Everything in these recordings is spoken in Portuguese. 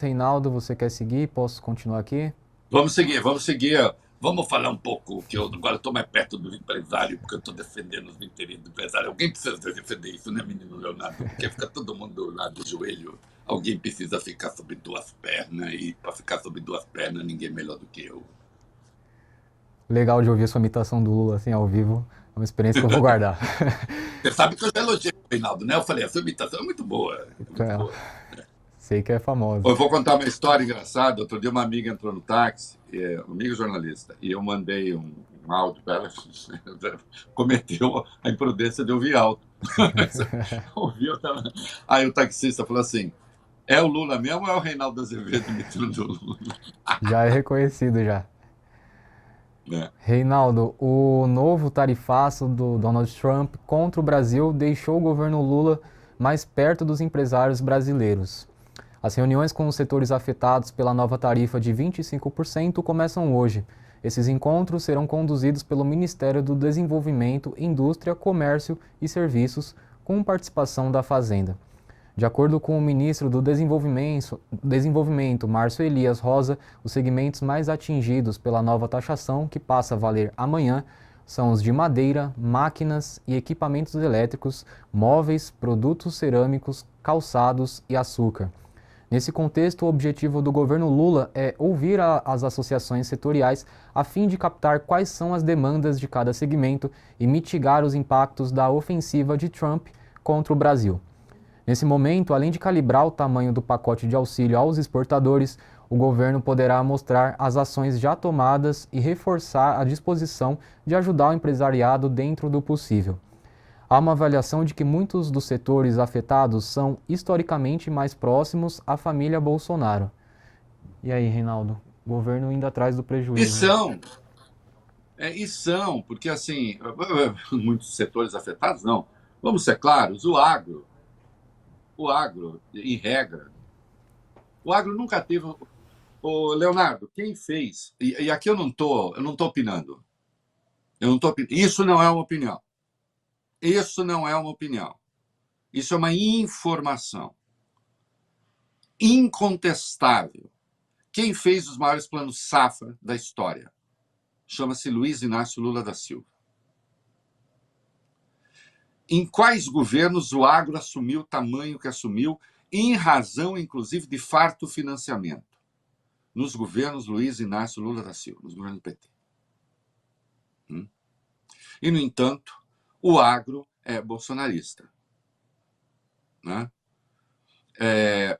Reinaldo, você quer seguir? Posso continuar aqui? Vamos seguir, vamos seguir. Vamos falar um pouco, que eu agora estou mais perto do empresário, porque eu estou defendendo os interesses do empresário. Alguém precisa defender isso, né, menino Leonardo? Porque fica todo mundo lá de joelho. Alguém precisa ficar sobre duas pernas, e para ficar sobre duas pernas, ninguém é melhor do que eu. Legal de ouvir a sua imitação do Lula assim ao vivo. É uma experiência que eu vou guardar. Você sabe que eu já elogiei o Reinaldo, né? Eu falei, a sua imitação é muito boa, é muito É, boa. sei que é famosa. Eu vou contar uma história engraçada. Outro dia uma amiga entrou no táxi, uma amiga jornalista, e eu mandei um áudio para ela, cometeu a imprudência de ouvir alto. Ouviu, tava... Aí o taxista falou assim, é o Lula mesmo ou é o Reinaldo Azevedo imitando o Lula? Já é reconhecido já. É. Reinaldo, o novo tarifaço do Donald Trump contra o Brasil deixou o governo Lula mais perto dos empresários brasileiros. As reuniões com os setores afetados pela nova tarifa de 25% começam hoje. Esses encontros serão conduzidos pelo Ministério do Desenvolvimento, Indústria, Comércio e Serviços, com participação da Fazenda. De acordo com o ministro do Desenvolvimento, Márcio Elias Rosa, os segmentos mais atingidos pela nova taxação, que passa a valer amanhã, são os de madeira, máquinas e equipamentos elétricos, móveis, produtos cerâmicos, calçados e açúcar. Nesse contexto, o objetivo do governo Lula é ouvir as associações setoriais a fim de captar quais são as demandas de cada segmento e mitigar os impactos da ofensiva de Trump contra o Brasil. Nesse momento, além de calibrar o tamanho do pacote de auxílio aos exportadores, o governo poderá mostrar as ações já tomadas e reforçar a disposição de ajudar o empresariado dentro do possível. Há uma avaliação de que muitos dos setores afetados são historicamente mais próximos à família Bolsonaro. E aí, Reinaldo? O governo indo atrás do E prejuízo, né? são, e são, porque assim, muitos setores afetados, não. Vamos ser claros, o agro, em regra, o agro nunca teve. O Leonardo, quem fez, e aqui eu não tô opinando. Isso não é uma opinião. Isso não é uma opinião. Isso é uma informação incontestável. Quem fez os maiores planos safra da história? Chama-se Luiz Inácio Lula da Silva. Em quais governos o agro assumiu o tamanho que assumiu, em razão, inclusive, de farto financiamento? Nos governos Luiz Inácio Lula da Silva, nos governos do PT. E, no entanto, o agro é bolsonarista. Né?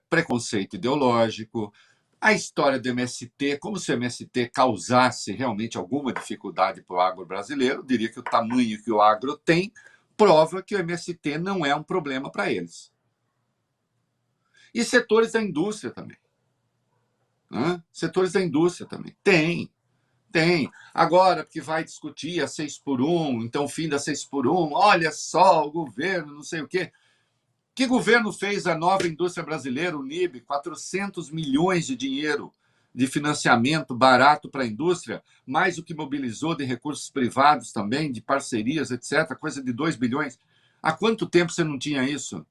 Preconceito ideológico, a história do MST, como se o MST causasse realmente alguma dificuldade para o agro brasileiro, diria que o tamanho que o agro tem prova que o MST não é um problema para eles. E setores da indústria também. Né? Setores da indústria também. Tem. Agora, porque vai discutir a 6 por 1, então o fim da 6 por 1, olha só, o governo, não sei o quê. Que governo fez a nova indústria brasileira, o NIB, 400 milhões de dinheiro de financiamento barato para a indústria, mais o que mobilizou de recursos privados também, de parcerias, etc., coisa de 2 bilhões. Há quanto tempo você não tinha isso?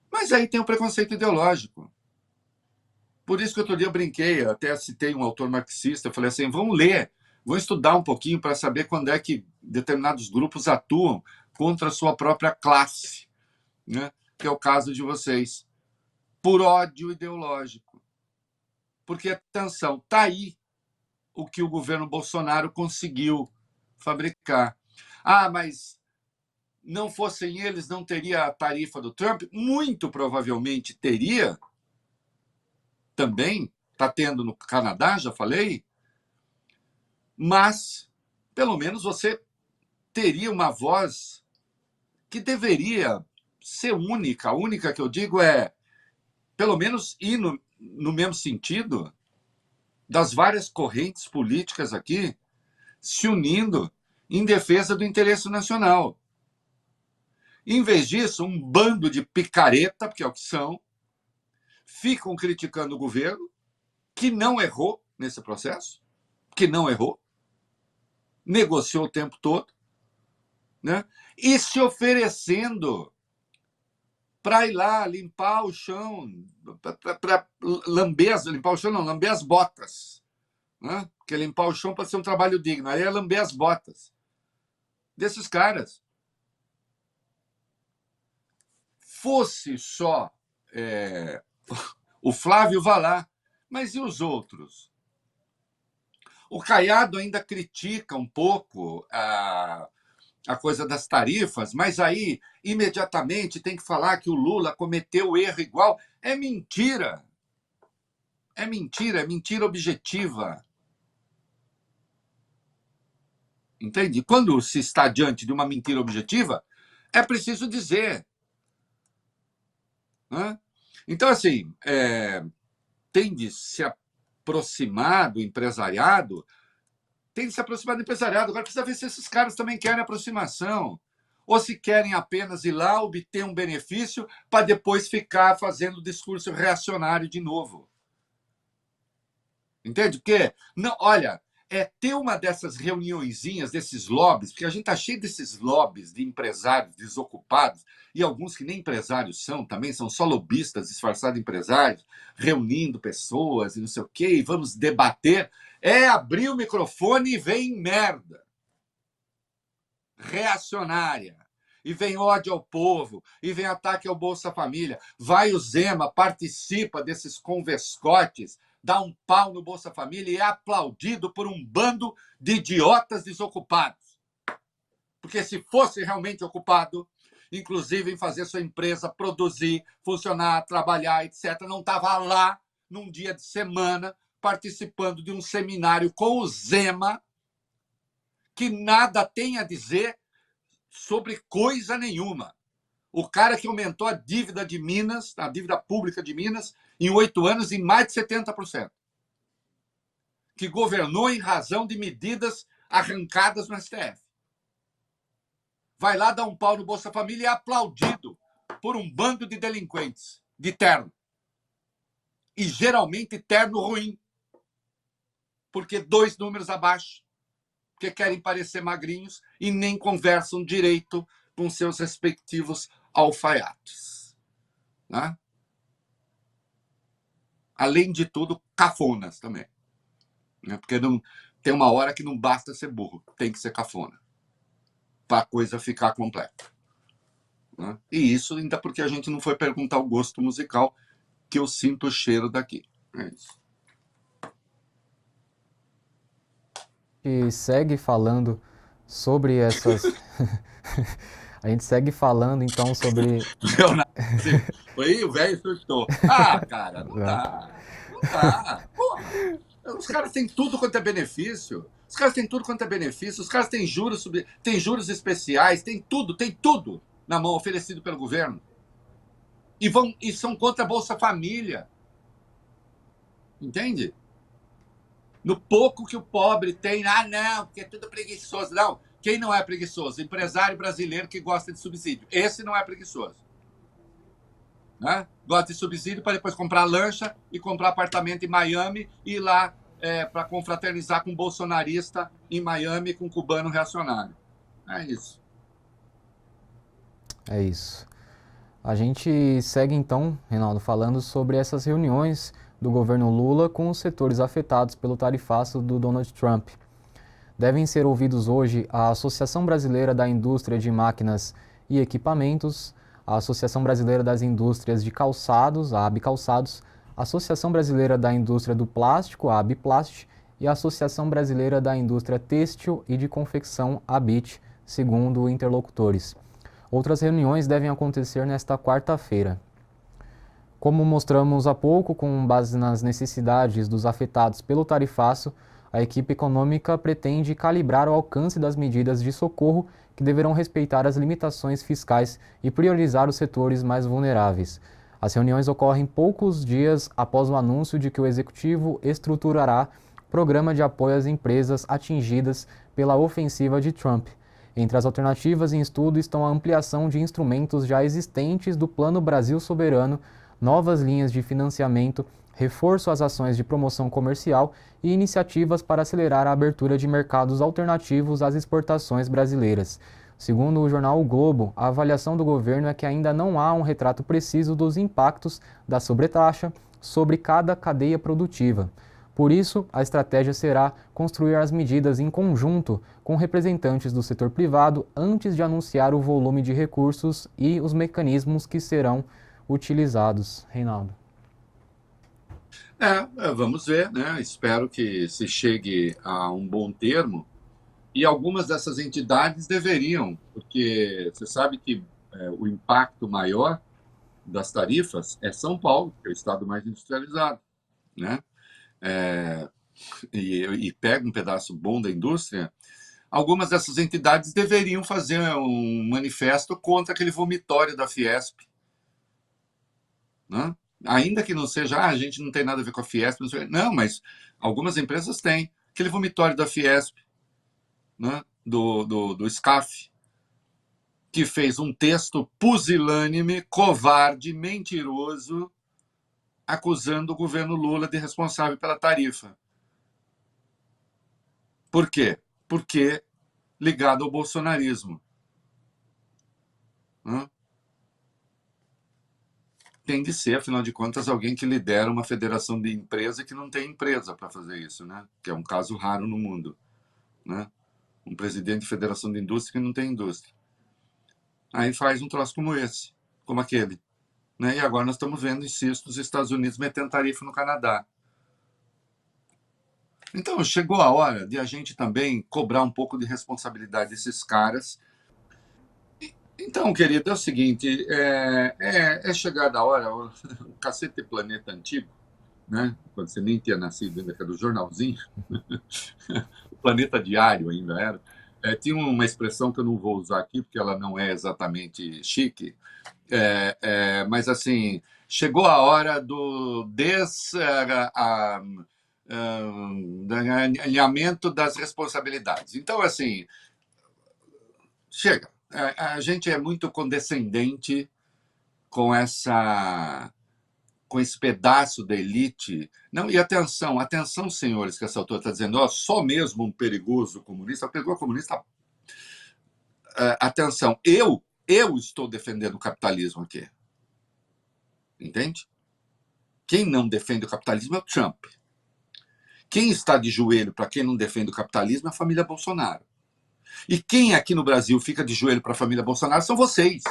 Mas aí tem o preconceito ideológico. Por isso que outro dia eu brinquei, até citei um autor marxista, eu falei assim, vamos ler, vamos estudar um pouquinho para saber quando é que determinados grupos atuam contra a sua própria classe, né? Que é o caso de vocês, por ódio ideológico. Porque, atenção, está aí o que o governo Bolsonaro conseguiu fabricar. Ah, mas não fossem eles, não teria a tarifa do Trump? Muito provavelmente teria, também, está tendo no Canadá, já falei, mas pelo menos você teria uma voz que deveria ser única. A única que eu digo é, pelo menos, ir no mesmo sentido das várias correntes políticas aqui se unindo em defesa do interesse nacional. Em vez disso, um bando de picareta, porque é o que são, ficam criticando o governo, que não errou nesse processo, que não errou, negociou o tempo todo, né? E se oferecendo para ir lá limpar o chão, para limpar o chão não, lamber as botas. Né? Porque limpar o chão pode ser um trabalho digno. Aí é lamber as botas desses caras. Fosse só o Flávio vá lá, mas e os outros? O Caiado ainda critica um pouco a coisa das tarifas, mas aí imediatamente tem que falar que o Lula cometeu erro igual. É mentira. É mentira objetiva. Entende? Quando se está diante de uma mentira objetiva, é preciso dizer. Né? Então, assim, tem de se aproximar do empresariado, agora precisa ver se esses caras também querem aproximação, ou se querem apenas ir lá, obter um benefício, para depois ficar fazendo discurso reacionário de novo. Entende? Porque, não, olha, ter uma dessas reuniõezinhas, desses lobbies, porque a gente está cheio desses lobbies de empresários desocupados, e alguns que nem empresários são também, são só lobistas disfarçados de empresários, reunindo pessoas e não sei o quê, e vamos debater. É abrir o microfone e vem merda reacionária, e vem ódio ao povo, e vem ataque ao Bolsa Família. Vai o Zema, participa desses converscotes, dá um pau no Bolsa Família e é aplaudido por um bando de idiotas desocupados. Porque se fosse realmente ocupado, inclusive em fazer sua empresa produzir, funcionar, trabalhar, etc., não estava lá num dia de semana participando de um seminário com o Zema, que nada tem a dizer sobre coisa nenhuma. O cara que aumentou a dívida de Minas, a dívida pública de Minas, em 8 anos, em mais de 70%. Que governou em razão de medidas arrancadas no STF. Vai lá dar um pau no Bolsa Família e é aplaudido por um bando de delinquentes, de terno. E geralmente terno ruim. Porque 2 números abaixo. Porque querem parecer magrinhos e nem conversam direito com seus respectivos alfaiates. Né? Além de tudo, cafonas também. Né? Porque não, tem uma hora que não basta ser burro, tem que ser cafona. Para a coisa ficar completa. Né? E isso ainda porque a gente não foi perguntar o gosto musical, que eu sinto o cheiro daqui. É isso. E segue falando sobre essas... A gente segue falando, então, sobre... Aí o velho assustou. Ah, cara, não dá. Não dá. Porra, os caras têm tudo quanto é benefício. Os caras têm juros especiais, tem tudo na mão oferecido pelo governo. E são contra a Bolsa Família. Entende? No pouco que o pobre tem, não, porque é tudo preguiçoso. Não, quem não é preguiçoso? Empresário brasileiro que gosta de subsídio. Esse não é preguiçoso. Né? Gosta de subsídio para depois comprar lancha e comprar apartamento em Miami e ir lá para confraternizar com um bolsonarista em Miami com um cubano reacionário. É isso. É isso. A gente segue então, Reinaldo, falando sobre essas reuniões do governo Lula com os setores afetados pelo tarifaço do Donald Trump. Devem ser ouvidos hoje a Associação Brasileira da Indústria de Máquinas e Equipamentos, a Associação Brasileira das Indústrias de Calçados, a ABCalçados, a Associação Brasileira da Indústria do Plástico, a ABPlast, e a Associação Brasileira da Indústria Têxtil e de Confecção, a ABIT, segundo interlocutores. Outras reuniões devem acontecer nesta quarta-feira. Como mostramos há pouco, com base nas necessidades dos afetados pelo tarifaço, a equipe econômica pretende calibrar o alcance das medidas de socorro que deverão respeitar as limitações fiscais e priorizar os setores mais vulneráveis. As reuniões ocorrem poucos dias após o anúncio de que o Executivo estruturará programa de apoio às empresas atingidas pela ofensiva de Trump. Entre as alternativas em estudo estão a ampliação de instrumentos já existentes do Plano Brasil Soberano, novas linhas de financiamento, reforço às ações de promoção comercial e iniciativas para acelerar a abertura de mercados alternativos às exportações brasileiras. Segundo o jornal O Globo, a avaliação do governo é que ainda não há um retrato preciso dos impactos da sobretaxa sobre cada cadeia produtiva. Por isso, a estratégia será construir as medidas em conjunto com representantes do setor privado antes de anunciar o volume de recursos e os mecanismos que serão utilizados. Reinaldo. Vamos ver, né? Espero que se chegue a um bom termo. E algumas dessas entidades deveriam, porque você sabe que o impacto maior das tarifas é São Paulo, que é o estado mais industrializado, né? E pega um pedaço bom da indústria. Algumas dessas entidades deveriam fazer um manifesto contra aquele vomitório da Fiesp, né? Ainda que não seja, a gente não tem nada a ver com a Fiesp, não, mas algumas empresas têm. Aquele vomitório da Fiesp, né? do SCAF, que fez um texto pusilânime, covarde, mentiroso, acusando o governo Lula de responsável pela tarifa. Por quê? Porque ligado ao bolsonarismo. Né? Tem de ser, afinal de contas, alguém que lidera uma federação de empresa que não tem empresa para fazer isso, né? Que é um caso raro no mundo. Né? Um presidente de federação de indústria que não tem indústria. Aí faz um troço como esse, como aquele. Né? E agora nós estamos vendo, insisto, os Estados Unidos metendo tarifa no Canadá. Então, chegou a hora de a gente também cobrar um pouco de responsabilidade desses caras. Então, querido, é o seguinte, é chegada a hora, o Cacete Planeta Antigo, né? Quando você nem tinha nascido ainda, que era do jornalzinho, o Planeta Diário ainda era, tinha uma expressão que eu não vou usar aqui, porque ela não é exatamente chique, mas assim, chegou a hora do alinhamento das responsabilidades. Então, assim, chega. A gente é muito condescendente com esse pedaço da elite. Não, e atenção, senhores, que essa autora está dizendo, só mesmo um perigoso comunista. O perigoso comunista. Atenção, eu estou defendendo o capitalismo aqui. Entende? Quem não defende o capitalismo é o Trump. Quem está de joelho para quem não defende o capitalismo é a família Bolsonaro. E quem aqui no Brasil fica de joelho para a família Bolsonaro são vocês.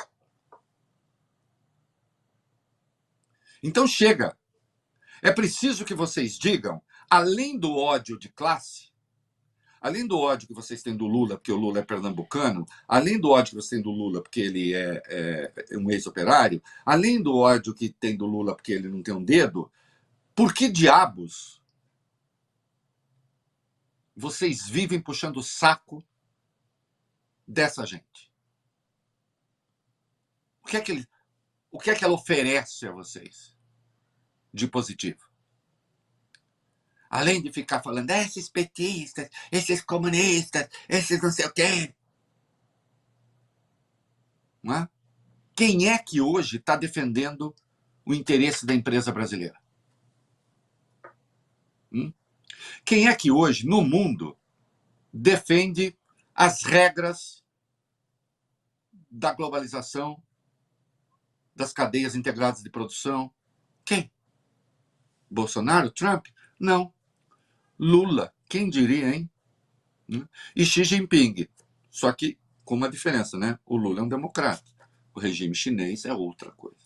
Então chega. É preciso que vocês digam, além do ódio de classe, além do ódio que vocês têm do Lula, porque o Lula é pernambucano, além do ódio que vocês têm do Lula, porque ele é um ex-operário, além do ódio que tem do Lula, porque ele não tem um dedo, por que diabos vocês vivem puxando o saco dessa gente? O que é que ela oferece a vocês de positivo? Além de ficar falando, esses petistas, esses comunistas, esses não sei o quê. Não é? Quem é que hoje está defendendo o interesse da empresa brasileira? Quem é que hoje, no mundo, defende as regras da globalização, das cadeias integradas de produção? Quem? Bolsonaro? Trump? Não. Lula. Quem diria, hein? E Xi Jinping. Só que com uma diferença, né? O Lula é um democrata. O regime chinês é outra coisa.